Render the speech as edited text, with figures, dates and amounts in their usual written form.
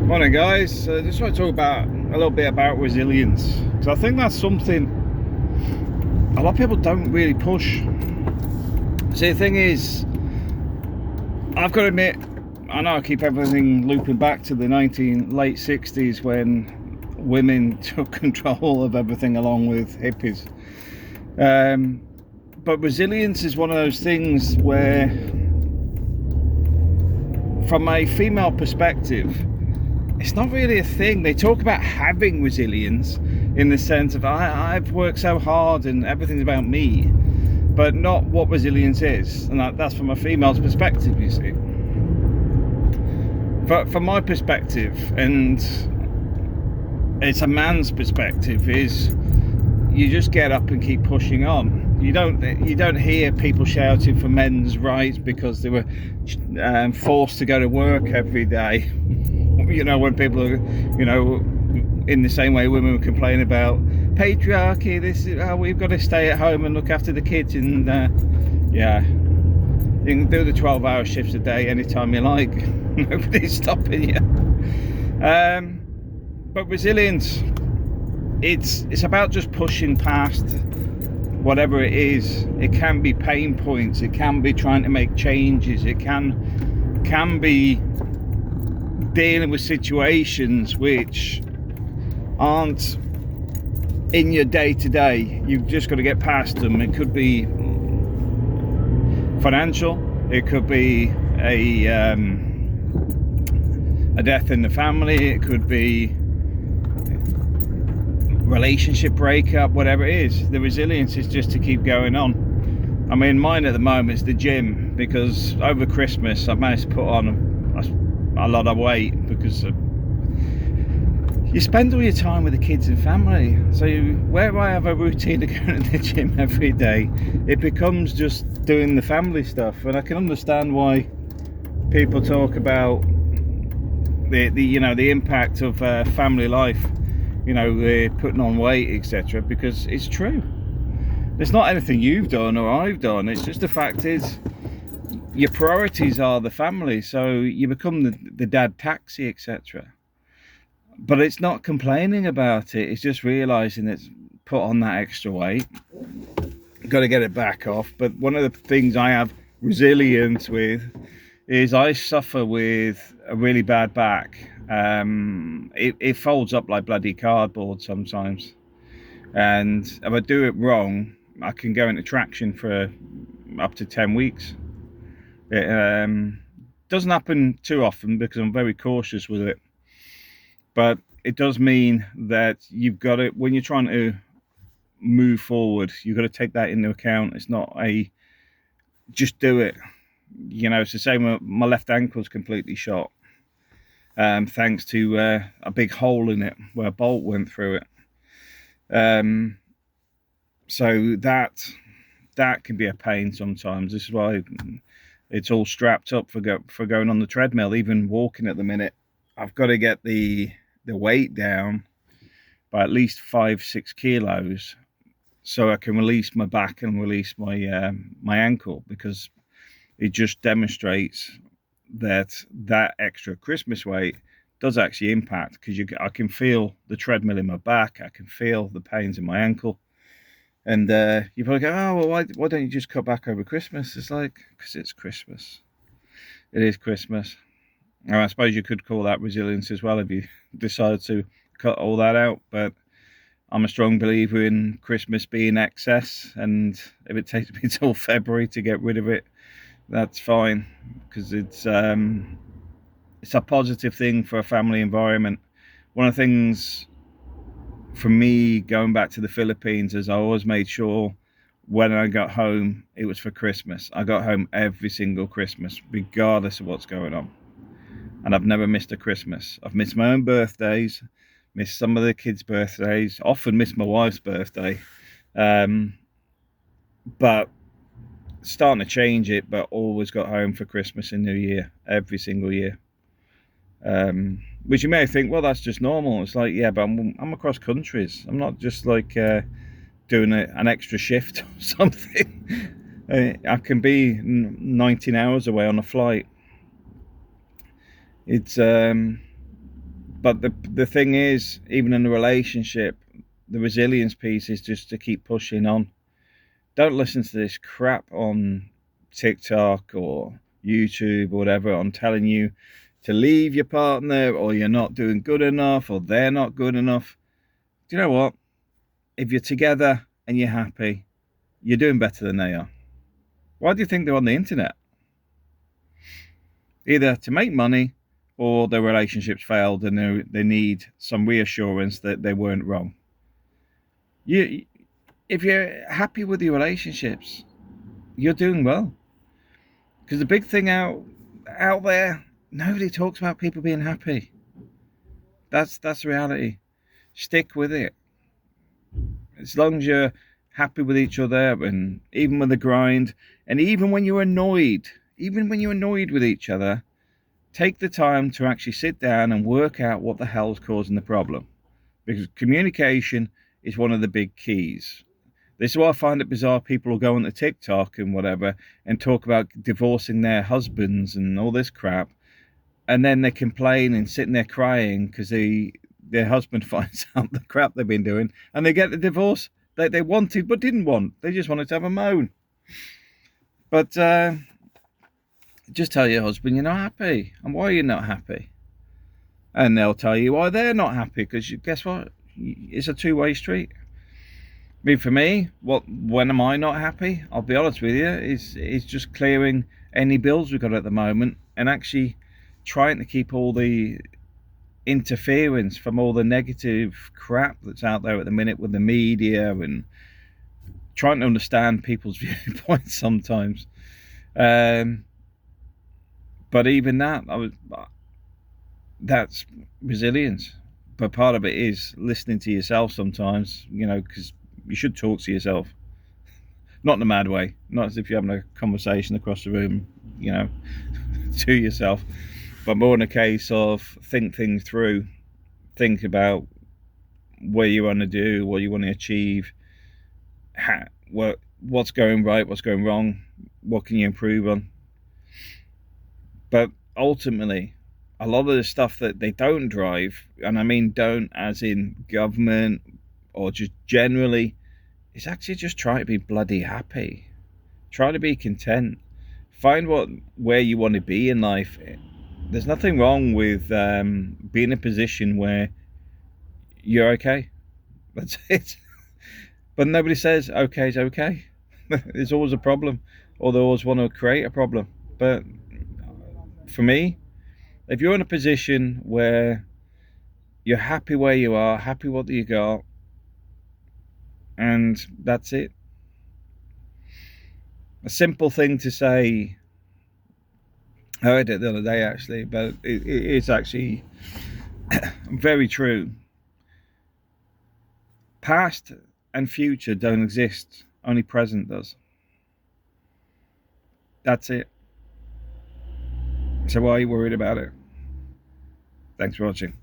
Morning, guys. Just want to talk about a little bit about resilience, because I think that's something a lot of people don't really push. See, the thing is, I've got to admit, I know I keep everything looping back to the late 60s when women took control of everything along with hippies. But resilience is one of those things where, from a female perspective, it's not really a thing. They talk about having resilience in the sense of I've worked so hard and everything's about me, but not what resilience is. And that's from a female's perspective, you see. But from my perspective, and it's a man's perspective, is you just get up and keep pushing on. You don't hear people shouting for men's rights because they were forced to go to work every day. When people are, in the same way women complain about patriarchy, this is how we've got to stay at home and look after the kids, and you can do the 12-hour shifts a day anytime you like. Nobody's stopping you. But resilience, it's about just pushing past whatever it is. It can be pain points, it can be trying to make changes, it can be dealing with situations which aren't in your day-to-day. You've just got to get past them. It could be financial, it could be a death in the family, it could be relationship breakup, whatever it is. The resilience is just to keep going on. I mean, mine at the moment is the gym, because over Christmas I've managed to put on a lot of weight, because you spend all your time with the kids and family. So where I have a routine of going to the gym every day, it becomes just doing the family stuff. And I can understand why people talk about the impact of family life, putting on weight, etc., because it's true. It's not anything you've done or I've done. It's just the fact is your priorities are the family, so you become the dad taxi, etc. But it's not complaining about it, it's just realizing it's put on that extra weight, got to get it back off. But one of the things I have resilience with is I suffer with a really bad back. It folds up like bloody cardboard sometimes, and if I do it wrong, I can go into traction for up to 10 weeks. It doesn't happen too often because I'm very cautious with it, but it does mean that you've got to, when you're trying to move forward, you've got to take that into account. It's not a just do it. It's the same. My left ankle's completely shot, thanks to a big hole in it where a bolt went through it. So that can be a pain sometimes. This is why it's all strapped up for going on the treadmill. Even walking at the minute, I've got to get the weight down by at least 5-6 kilos, so I can release my back and release my ankle, because it just demonstrates that extra Christmas weight does actually impact, because I can feel the treadmill in my back, I can feel the pains in my ankle. And you probably go, oh, well, why don't you just cut back over Christmas? It's like, because it's Christmas. It is Christmas. And I suppose you could call that resilience as well if you decide to cut all that out. But I'm a strong believer in Christmas being excess. And if it takes me till February to get rid of it, that's fine. Because it's a positive thing for a family environment. One of the things for me, going back to the Philippines, is I always made sure when I got home, it was for Christmas. I got home every single Christmas, regardless of what's going on. And I've never missed a Christmas. I've missed my own birthdays, missed some of the kids' birthdays, often missed my wife's birthday. But starting to change it, but always got home for Christmas and New Year, every single year. Which you may think, well, that's just normal. It's like, yeah, but I'm across countries. I'm not just like doing an extra shift or something. I can be 19 hours away on a flight. It's But the thing is, even in a relationship, the resilience piece is just to keep pushing on. Don't listen to this crap on TikTok or YouTube or whatever on telling you to leave your partner, or you're not doing good enough, or they're not good enough. Do you know what? If you're together and you're happy, you're doing better than they are. Why do you think they're on the internet? Either to make money, or their relationships failed and they need some reassurance that they weren't wrong. If you're happy with your relationships, you're doing well. Because the big thing out there, nobody talks about people being happy. That's the reality. Stick with it. As long as you're happy with each other, and even with the grind, and even when you're annoyed with each other, take the time to actually sit down and work out what the hell's causing the problem. Because communication is one of the big keys. This is why I find it bizarre. People will go onto TikTok and whatever and talk about divorcing their husbands and all this crap, and then they complain and sitting there crying because their husband finds out the crap they've been doing, and they get the divorce that they wanted but didn't want. They just wanted to have a moan. But just tell your husband you're not happy and why you're not happy, and they'll tell you why they're not happy, because guess what? It's a two-way street. I mean, for me, when am I not happy? I'll be honest with you, is just clearing any bills we've got at the moment, and actually trying to keep all the interference from all the negative crap that's out there at the minute with the media, and trying to understand people's viewpoints sometimes. But even that's resilience. But part of it is listening to yourself sometimes, because you should talk to yourself, not in a mad way, not as if you're having a conversation across the room, to yourself, but more in a case of think things through, think about what you want to do, what you want to achieve, what's going right, what's going wrong, what can you improve on. But ultimately, a lot of the stuff that they don't drive, and I mean don't as in government or just generally, is actually just try to be bloody happy. Try to be content. Find where you want to be in life. There's nothing wrong with being in a position where you're okay. That's it. But nobody says okay is okay. There's always a problem, or they always want to create a problem. But for me, if you're in a position where you're happy where you are, happy what you got, and that's it. A simple thing to say. I heard it the other day actually, but it's actually very true. Past and future don't exist, only present does. That's it. So why are you worried about it? Thanks for watching.